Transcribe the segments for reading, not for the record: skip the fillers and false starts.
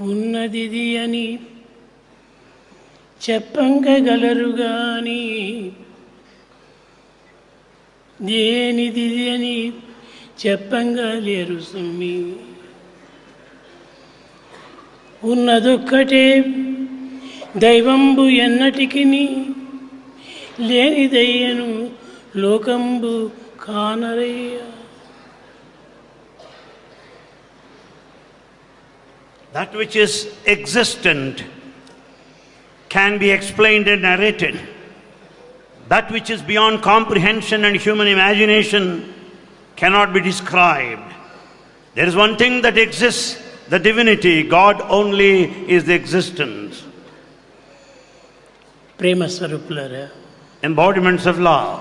ఉన్నదిది అని చెప్పంగలరు గాని దేనిది అని చెప్పంగలేరు సుమ్మి. ఉన్నదొక్కటే దైవంబు ఎన్నటికిని లేనిదయ్యను లోకంబు కానరయ్య. That which is existent can be explained and narrated. That which is beyond comprehension and human imagination cannot be described. There is one thing that exists, the divinity. God only is the existence. Prema Swarupulara, embodiments of love.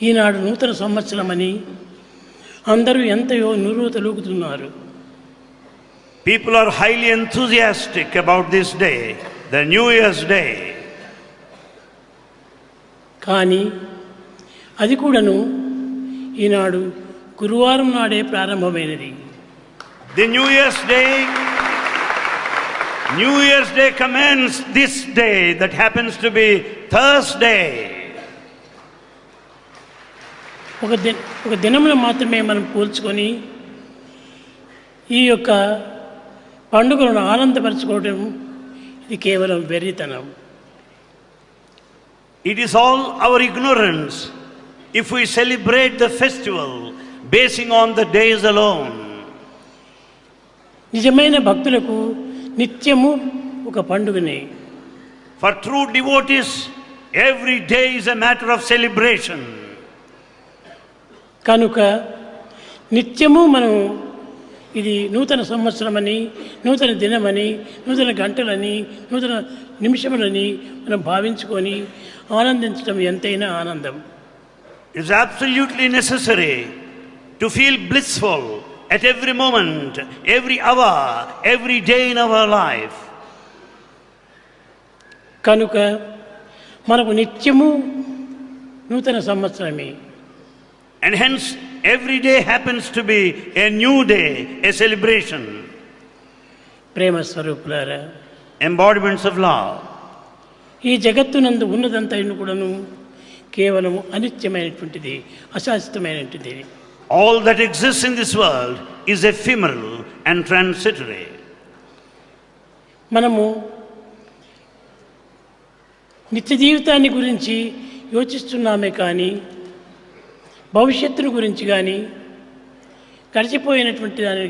ఈనాడు నూతన సంవత్సరమని అందరూ ఎంతయో నురువతలూగుతున్నారు. People are highly enthusiastic about this day, the New Year's Day. కానీ అది కూడాను ఈనాడు గురువారం నాడే ప్రారంభమైనది. The New Year's Day commences this day that happens to be Thursday. ఒక దినమును మాత్రమే మనం పోల్చుకొని ఈ యొక్క పండుగలను ఆనందపరచుకోవడం ఇది కేవలం వెర్రితనం. It is all our ignorance if we celebrate the festival basing on the days alone. నిజమైన భక్తులకు నిత్యము ఒక పండుగనే. For true devotees, every day is a matter of celebration. కనుక నిత్యము మనం ఇది నూతన సంవత్సరమని, నూతన దినమని, నూతన గంటలని, నూతన నిమిషములని మనం భావించుకొని ఆనందించడం ఎంతైనా ఆనందం. It is absolutely necessary to feel blissful at every moment, every hour, every day in our life. కనుక మనకు నిత్యము నూతన సంవత్సరమే. And hence every day happens to be a new day, a celebration. ప్రేమ స్వరూపులారా, embodiments of love. ఈ జగత్తునందు ఉన్నదంతైన కూడాను కేవలం అనిత్యమైనటువంటిది, అశాశ్వతమైనటువంటిది. All that exists in this world is ephemeral and transitory. మనము నిత్య జీవితాన్ని గురించి యోచిస్తున్నామే కానీ భవిష్యత్తును గురించి కానీ గడిచిపోయినటువంటి దాని